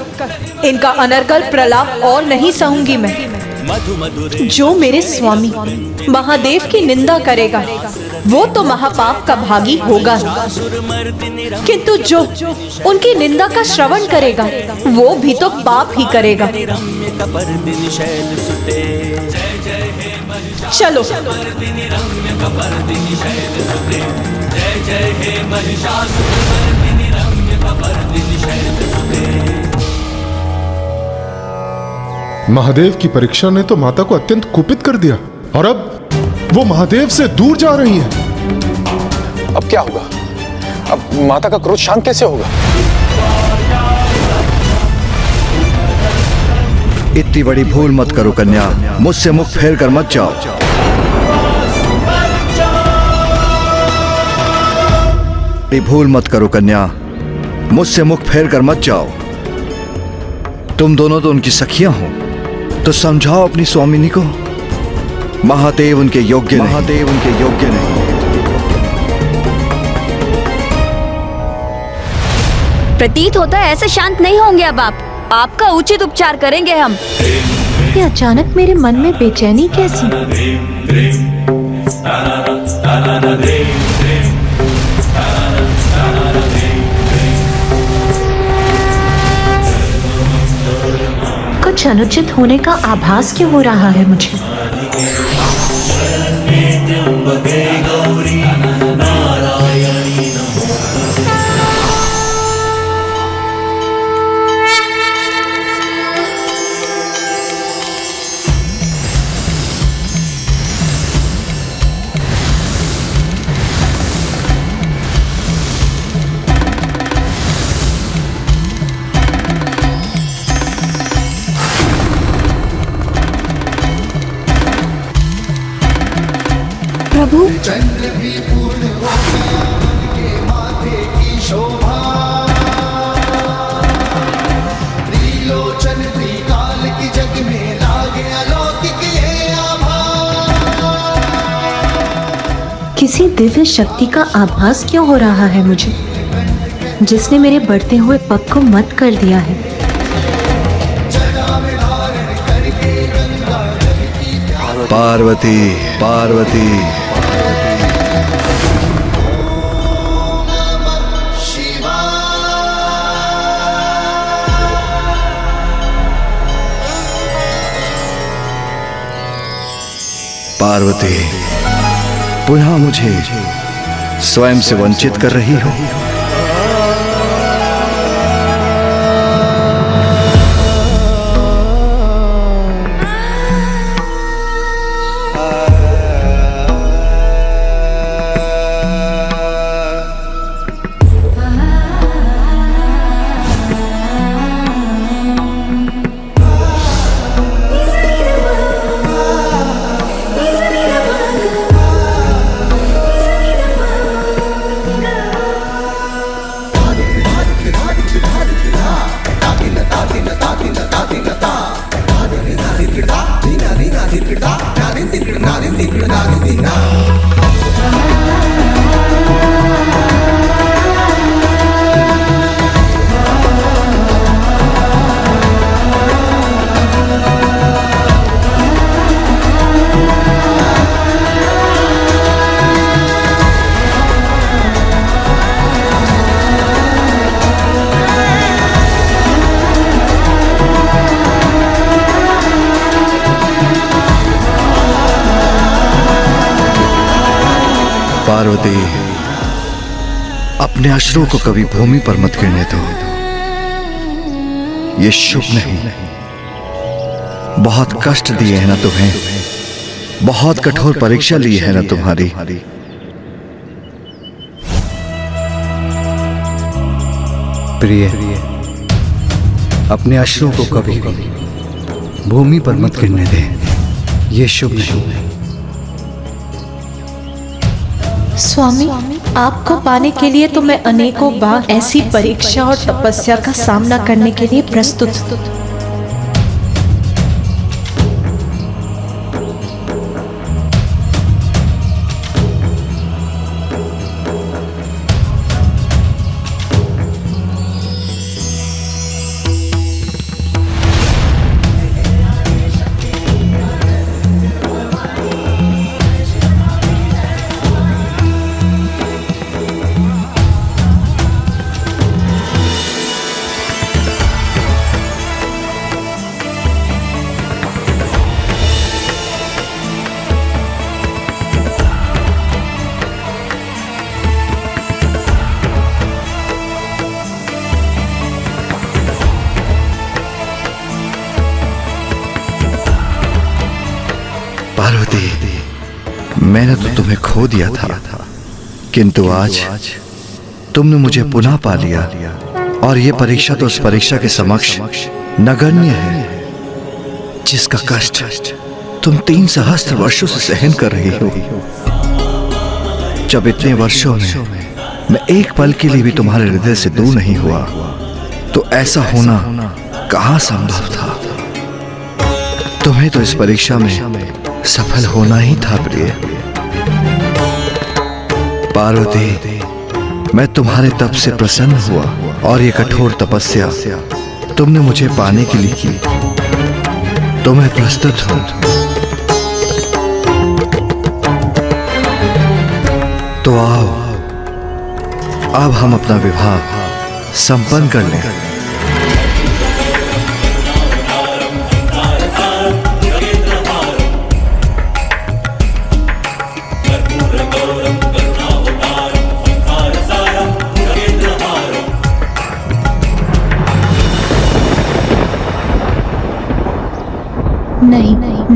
इनका अनर्गल प्रलाप और नहीं सहूंगी मैं। जो मेरे स्वामी महादेव की निंदा करेगा वो तो महापाप का भागी होगा, किंतु जो उनकी निंदा का श्रवण करेगा वो भी तो पाप ही करेगा। चलो महादेव की परीक्षा ने तो माता को अत्यंत कुपित कर दिया और अब वो महादेव से दूर जा रही है। अब क्या होगा? अब माता का क्रोध शांत कैसे होगा? इतनी बड़ी भूल मत करो कन्या, मुझसे मुख फेर कर मत जाओ। ये भूल मत करो कन्या, मुझसे मुख फेर कर मत जाओ। तुम दोनों तो उनकी सखियां हो, तो समझाओ अपनी स्वामिनी को महादेव उनके योग्य नहीं। महादेव उनके योग्य नहीं। प्रतीत होता है ऐसे शांत नहीं होंगे अब आप। आपका उचित उपचार करेंगे हम। ये अचानक मेरे मन में बेचैनी कैसी? कुछ अनुचित होने का आभास क्यों हो रहा है मुझे? प्रभु, चंद्र भी पूर्ण होगा के माथे की शोभा, त्रिलोचन त्रिकाल की जग में लागे अलौकिक ये आभा। किसी दिव्य शक्ति का आभास क्यों हो रहा है मुझे, जिसने मेरे बढ़ते हुए पग को मत कर दिया है? पार्वती, पार्वती। पार्वती, पुनः मुझे स्वयं से वंचित कर रही हो। पार्वती, अपने अश्रुओं को कभी भूमि पर मत गिरने दो। ये शुभ नहीं। बहुत कष्ट दिए हैं ना तुम्हें, बहुत कठोर परीक्षा ली है ना तुम्हारी। प्रिय, अपने अश्रुओं को कभी भूमि पर मत गिरने दे। ये शुभ नहीं। स्वामी, आपको पाने के लिए तो मैं अनेकों बार ऐसी परीक्षा और तपस्या का सामना करने के लिए प्रस्तुत हूँ। पार्वती, मैंने तो तुम्हें खो दिया था, किंतु आज तुमने मुझे पुनः पा लिया। और ये परीक्षा तो उस परीक्षा के समक्ष नगण्य है जिसका कष्ट तुम 3 सहस्त्र वर्षों से सहन कर रही हो। जब इतने वर्षों में मैं एक पल के लिए भी तुम्हारे हृदय से दूर नहीं हुआ, तो ऐसा होना कहां संभव था। तुम्हें तो इस परीक्षा में सफल होना ही था प्रिय। पार्वती, मैं तुम्हारे तप से प्रसन्न हुआ और ये कठोर तपस्या तुमने मुझे पाने के लिए की, तो मैं प्रस्तुत हूं। तो आओ, अब हम अपना विवाह संपन्न कर लें।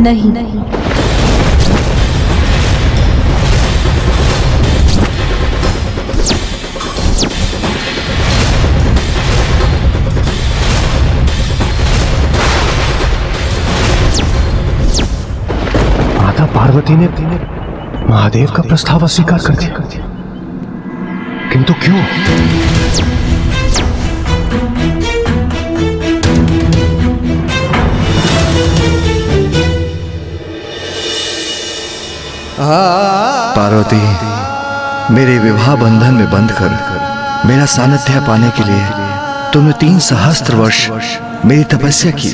नहीं, नहीं। माता पार्वती ने महादेव का प्रस्ताव अस्वीकार कर दिया, किंतु क्यों? पार्वती, मेरे विवाह बंधन में बंध कर मेरा सानिध्य पाने के लिए तुमने 3 सहस्त्र वर्ष मेरी तपस्या की,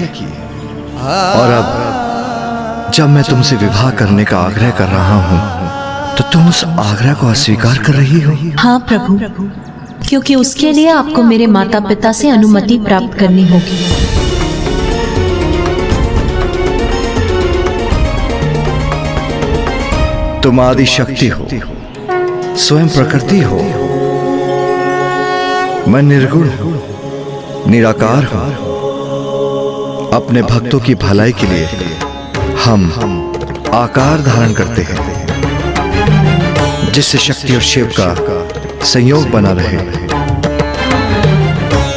और अब जब मैं तुमसे विवाह करने का आग्रह कर रहा हूं, तो तुम उस आग्रह को अस्वीकार कर रही हो। हाँ प्रभु, क्योंकि उसके लिए आपको मेरे माता पिता से अनुमति प्राप्त करनी होगी। तुम आदि शक्ति हो, स्वयं प्रकृति हो। मैं निर्गुण हूं, निराकार हूं। अपने भक्तों की भलाई के लिए हम आकार धारण करते हैं, जिससे शक्ति और शिव का संयोग बना रहे।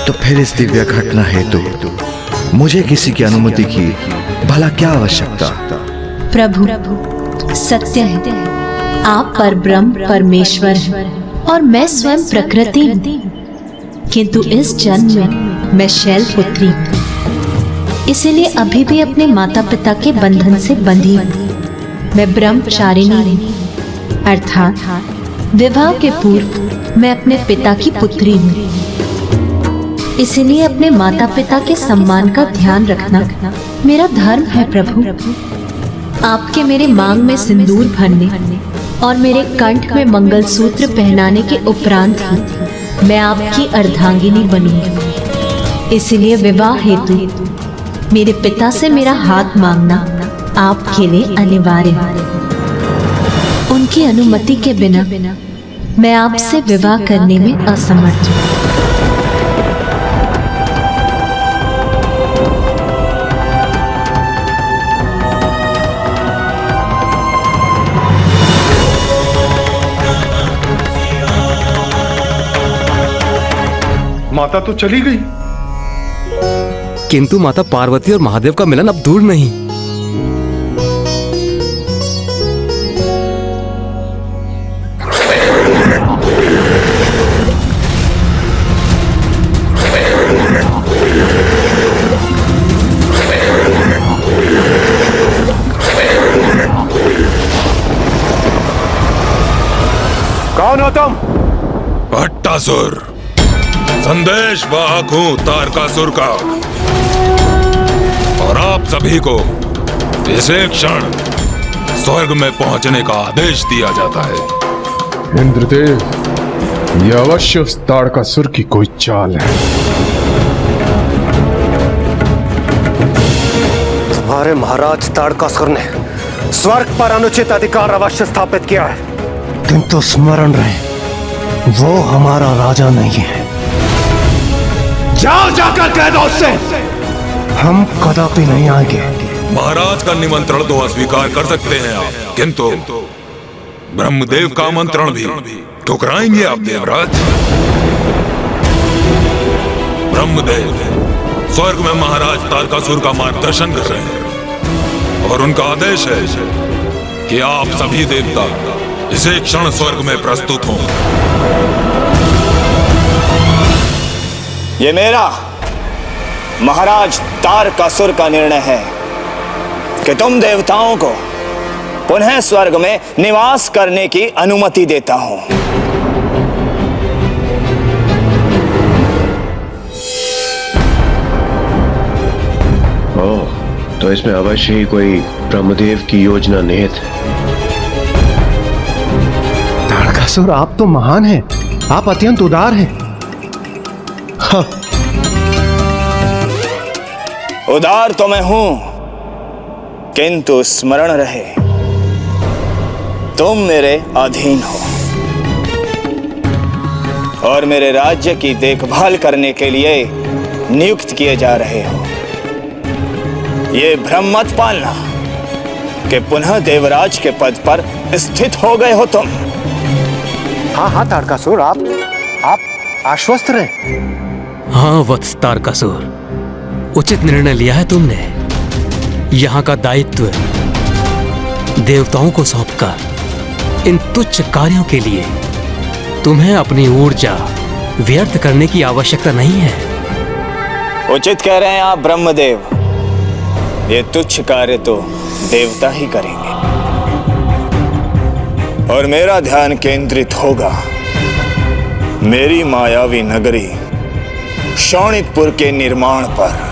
तो फिर इस दिव्य घटना हेतु मुझे किसी की अनुमति की भला क्या आवश्यकता? प्रभु, सत्य है, आप परब्रह्म परमेश्वर हैं और मैं स्वयं प्रकृति हूँ। किंतु इस जन्म में मैं शैल पुत्री हूँ, इसीलिए अभी भी अपने माता पिता के बंधन से बंधी हूँ। मैं ब्रह्मचारिणी हूँ, अर्थात विवाह के पूर्व मैं अपने पिता की पुत्री हूँ। इसीलिए अपने माता पिता के सम्मान का ध्यान रखना मेरा धर्म है। प्रभु, आपके मेरे मांग में सिंदूर भरने और मेरे कंठ में मंगलसूत्र पहनाने के उपरांत ही मैं आपकी अर्धांगिनी बनूंगी। इसलिए विवाह हेतु मेरे पिता से मेरा हाथ मांगना आपके लिए अनिवार्य है। उनकी अनुमति के बिना मैं आपसे विवाह करने में असमर्थ हूँ। माता तो चली गई, किंतु माता पार्वती और महादेव का मिलन अब दूर नहीं। कौन हो तुम? भट्टासुर, संदेश वाहक हूं तारकासुर का, और आप सभी को इसे क्षण स्वर्ग में पहुंचने का आदेश दिया जाता है। इंद्रदेव, यह अवश्य उस तारकासुर की कोई चाल है। तुम्हारे महाराज तारकासुर ने स्वर्ग पर अनुचित अधिकार अवश्य स्थापित किया है, किंतु स्मरण रहे वो हमारा राजा नहीं है। जाओ जाकर कह दो उससे हम कदापि नहीं आएंगे। महाराज का निमंत्रण तो अस्वीकार कर सकते हैं आप, किंतु ब्रह्मदेव का आमंत्रण भी ठुकराएंगे आप देवराज? ब्रह्मदेव स्वर्ग में महाराज तारकासुर का मार्गदर्शन कर रहे हैं, और उनका आदेश है कि आप सभी देवता इसे क्षण स्वर्ग में प्रस्तुत हों। ये मेरा महाराज तारकासुर का निर्णय है कि तुम देवताओं को पुनः स्वर्ग में निवास करने की अनुमति देता हूं। ओह, तो इसमें अवश्य ही कोई ब्रह्मदेव की योजना निहित है। तारकासुर, आप तो महान हैं, आप अत्यंत उदार हैं। हाँ। उदार तो मैं हूं, किंतु स्मरण रहे तुम मेरे अधीन हो और मेरे राज्य की देखभाल करने के लिए नियुक्त किए जा रहे हो। ये भ्रम मत पालना कि पुनः देवराज के पद पर स्थित हो गए हो तुम। हाँ हाँ तारकासुर, आप आश्वस्त रहे। हाँ वत्स तारकासुर, उचित निर्णय लिया है तुमने। यहाँ का दायित्व देवताओं को सौंपकर इन तुच्छ कार्यों के लिए तुम्हें अपनी ऊर्जा व्यर्थ करने की आवश्यकता नहीं है। उचित कह रहे हैं आप ब्रह्मदेव, ये तुच्छ कार्य तो देवता ही करेंगे और मेरा ध्यान केंद्रित होगा मेरी मायावी नगरी शोणितपुर के निर्माण पर।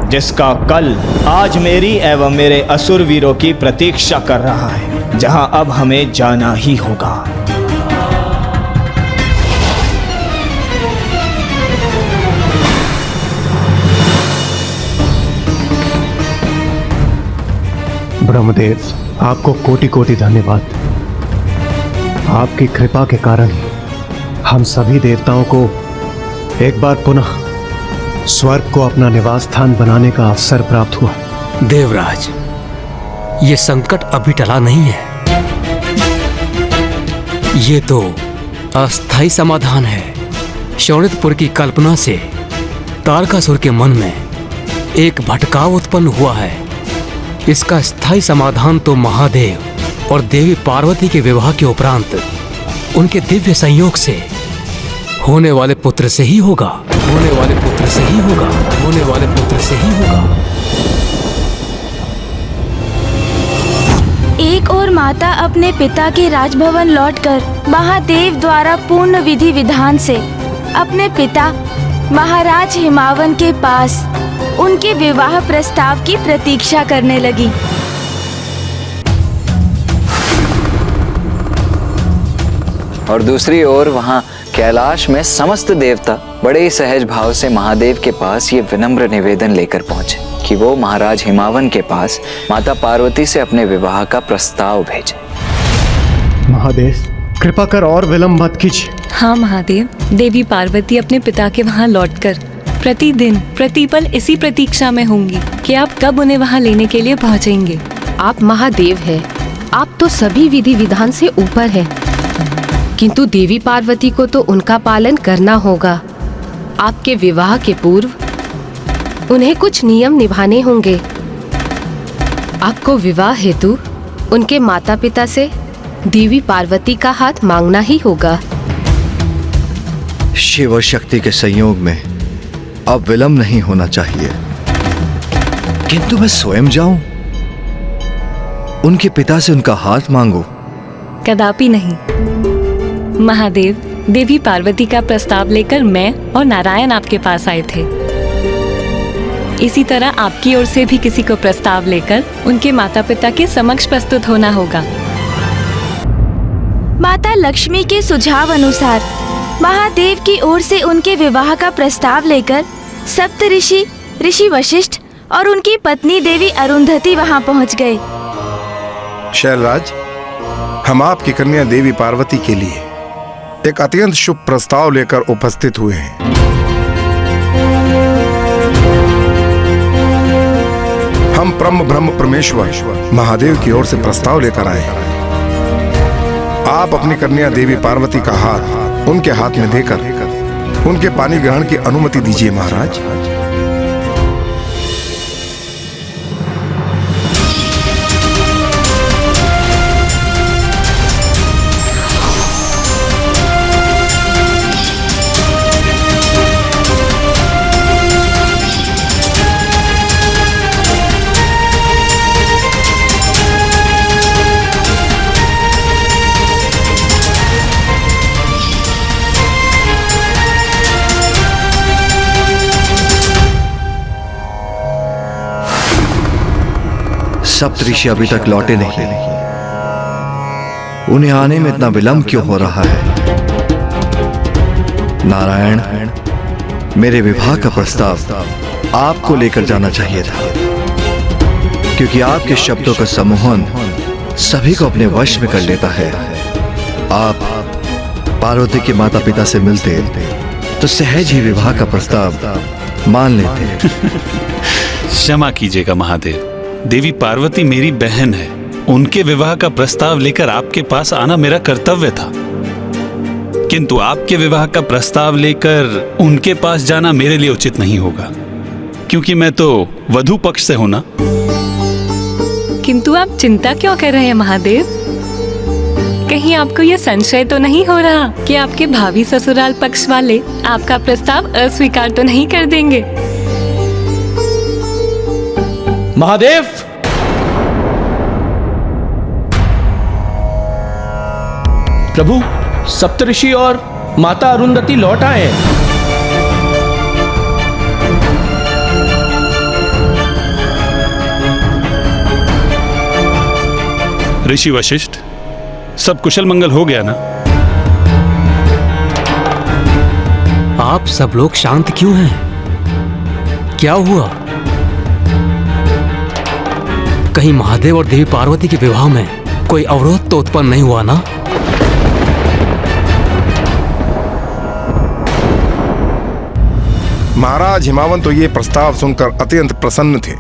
जिसका कल आज मेरी एवं मेरे असुर वीरों की प्रतीक्षा कर रहा है, जहां अब हमें जाना ही होगा। ब्रह्मदेव, आपको कोटि कोटि धन्यवाद। आपकी कृपा के कारण हम सभी देवताओं को एक बार पुनः स्वर्ग को अपना निवास स्थान बनाने का अवसर प्राप्त हुआ। देवराज, ये संकट अभी टला नहीं है, ये तो अस्थायी समाधान है। शोणितपुर की कल्पना से तारकासुर के मन में एक भटकाव उत्पन्न हुआ है। इसका स्थायी समाधान तो महादेव और देवी पार्वती के विवाह के उपरांत उनके दिव्य संयोग से होने वाले पुत्र से ही होगा। होने वाले पुत्र से ही होगा। होने वाले पुत्र से ही होगा। एक और माता अपने पिता के राजभवन लौटकर महादेव द्वारा पूर्ण विधि विधान से अपने पिता महाराज हिमावन के पास उनके विवाह प्रस्ताव की प्रतीक्षा करने लगी। और दूसरी ओर वहां कैलाश में समस्त देवता बड़े ही सहज भाव से महादेव के पास ये विनम्र निवेदन लेकर पहुंचे कि वो महाराज हिमावन के पास माता पार्वती से अपने विवाह का प्रस्ताव भेजे। महादेव कृपा कर और विलंब मत कीजिए। हाँ महादेव, देवी पार्वती अपने पिता के वहाँ लौटकर प्रतिदिन प्रतिपल इसी प्रतीक्षा में होंगी कि आप कब उन्हें वहाँ लेने के लिए पहुँचेंगे। आप महादेव हैं, आप तो सभी विधि विधान से ऊपर हैं, किंतु देवी पार्वती को तो उनका पालन करना होगा। आपके विवाह के पूर्व उन्हें कुछ नियम निभाने होंगे। आपको विवाह हेतु उनके माता पिता से देवी पार्वती का हाथ मांगना ही होगा। शिव और शक्ति के संयोग में अब विलंब नहीं होना चाहिए, किंतु मैं स्वयं जाऊं, उनके पिता से उनका हाथ मांगू? कदापि नहीं महादेव, देवी पार्वती का प्रस्ताव लेकर मैं और नारायण आपके पास आए थे। इसी तरह आपकी ओर से भी किसी को प्रस्ताव लेकर उनके माता पिता के समक्ष प्रस्तुत होना होगा। माता लक्ष्मी के सुझाव अनुसार महादेव की ओर से उनके विवाह का प्रस्ताव लेकर सप्त ऋषि वशिष्ठ और उनकी पत्नी देवी अरुंधति वहां पहुंच गए। शैलराज, हम आपकी कन्या देवी पार्वती के लिए एक अत्यंत शुभ प्रस्ताव लेकर उपस्थित हुए हैं। हम ब्रह्म परमेश्वर महादेव की ओर से प्रस्ताव लेकर आए हैं। आप अपनी कन्या देवी पार्वती का हाथ उनके हाथ में देकर उनके पानी ग्रहण की अनुमति दीजिए महाराज। सप्तऋषि अभी तक लौटे नहीं, उन्हें आने में इतना विलंब क्यों हो रहा है? नारायण, मेरे विवाह का प्रस्ताव आपको लेकर जाना चाहिए था, क्योंकि आपके शब्दों का सम्मोहन सभी को अपने वश में कर लेता है। आप पार्वती के माता पिता से मिलते तो सहज ही विवाह का प्रस्ताव मान लेते। क्षमा कीजिएगा महादेव, देवी पार्वती मेरी बहन है, उनके विवाह का प्रस्ताव लेकर आपके पास आना मेरा कर्तव्य था, किंतु आपके विवाह का प्रस्ताव लेकर उनके पास जाना मेरे लिए उचित नहीं होगा, क्योंकि मैं तो वधू पक्ष से हूं ना। किंतु आप चिंता क्यों कर रहे हैं महादेव? कहीं आपको यह संशय तो नहीं हो रहा कि आपके भावी ससुराल पक्ष वाले आपका प्रस्ताव अस्वीकार तो नहीं कर देंगे? महादेव, प्रभु, सप्तऋषि और माता अरुंधति लौट आए। ऋषि वशिष्ठ, सब कुशल मंगल हो गया ना? आप सब लोग शांत क्यों हैं? क्या हुआ? कहीं महादेव और देवी पार्वती के विवाह में कोई अवरोध तो उत्पन्न नहीं हुआ ना? महाराज हिमावन तो ये प्रस्ताव सुनकर अत्यंत प्रसन्न थे,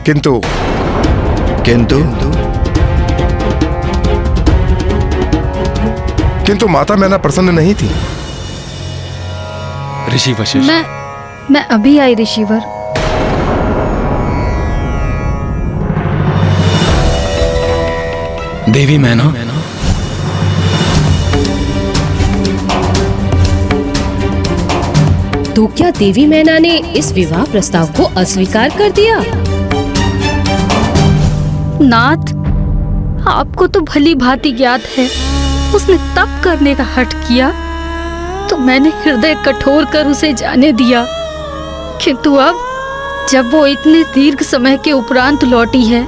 किंतु माता मैना प्रसन्न नहीं थी। ऋषि वशिष्ठ, मैं अभी आई ऋषिवर। देवी मैना, तो क्या देवी मैना ने इस विवाह प्रस्ताव को अस्वीकार कर दिया? नाथ, आपको तो भली भांति ज्ञात है, उसने तप करने का हठ किया तो मैंने हृदय कठोर कर उसे जाने दिया, किंतु अब जब वो इतने दीर्घ समय के उपरांत लौटी है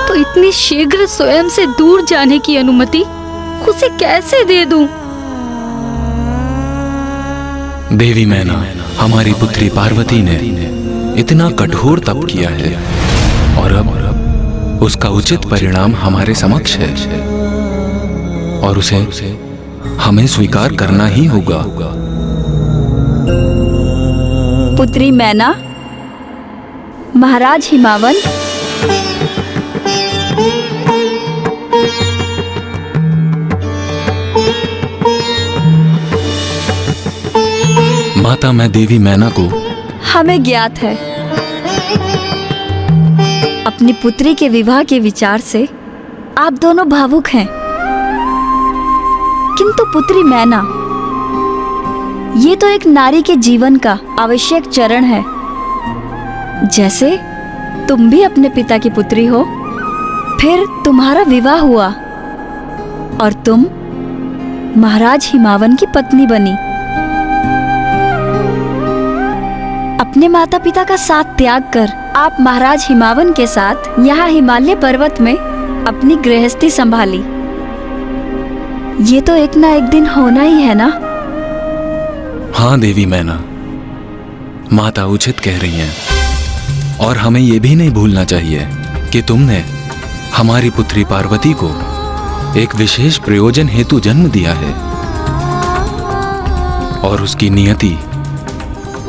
तो इतनी शीघ्र स्वयं से दूर जाने की अनुमति उसे कैसे दे दूं? देवी मैना, हमारी पुत्री पार्वती ने इतना कठोर तप किया है और अब उसका उचित परिणाम हमारे समक्ष है और उसे हमें स्वीकार करना ही होगा। पुत्री मैना, महाराज हिमावन, माता, मैं देवी मैना को हमें ज्ञात है अपनी पुत्री के विवाह के विचार से आप दोनों भावुक हैं, किंतु पुत्री मैना, ये तो एक नारी के जीवन का आवश्यक चरण है। जैसे तुम भी अपने पिता की पुत्री हो, फिर तुम्हारा विवाह हुआ और तुम महाराज हिमावन की पत्नी बनी। अपने माता पिता का साथ त्याग कर आप महाराज हिमावन के साथ यहाँ हिमालय पर्वत में अपनी गृहस्थी संभाली। ये तो एक ना एक दिन होना ही है ना? हाँ देवी मैना, माता उचित कह रही हैं और हमें यह भी नहीं भूलना चाहिए कि तुमने हमारी पुत्री पार्वती को एक विशेष प्रयोजन हेतु जन्म दिया है और उसकी नियति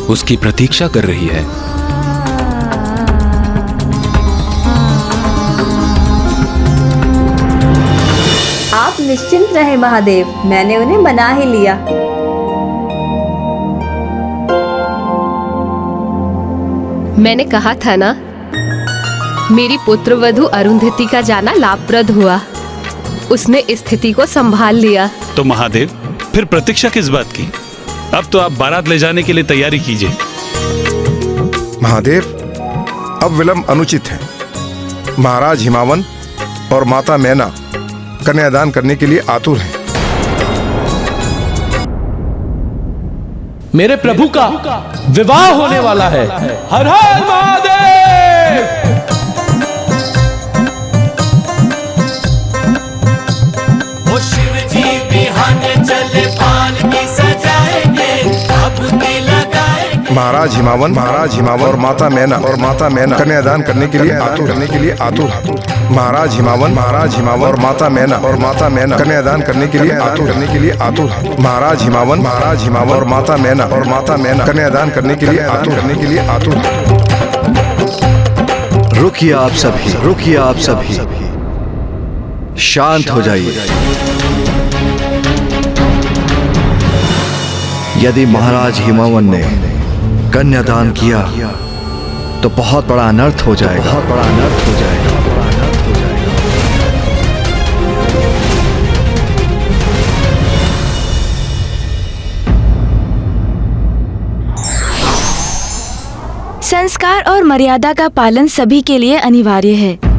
उसकी प्रतीक्षा कर रही है। आप निश्चिंत रहे महादेव, मैंने उन्हें मना ही लिया। मैंने कहा था ना, मेरी पुत्रवधू अरुंधति का जाना लाभप्रद हुआ। उसने स्थिति को संभाल लिया। तो महादेव, फिर प्रतीक्षा किस बात की? अब तो आप बारात ले जाने के लिए तैयारी कीजिए। महादेव, अब विलंब अनुचित है। महाराज हिमावन और माता मैना कन्यादान करने के लिए आतुर हैं। मेरे प्रभु का विवाह होने वाला है। हर हर महादेव। ओ शिव जी बिहाने चले पालकी सजाएंगे, भभूति लगाएंगे। महाराज हिमावन और माता मैना कन्यादान करने के लिए आतुर। महाराज हिमावन और माता मैना कन्यादान करने के लिए आतुर। महाराज हिमावन और माता मैना कन्यादान करने के लिए आतुर। रुकिए आप सभी, शांत हो जाइए। यदि महाराज हिमावन ने कन्यादान किया तो बहुत बड़ा अनर्थ हो जाएगा। संस्कार और मर्यादा का पालन सभी के लिए अनिवार्य है।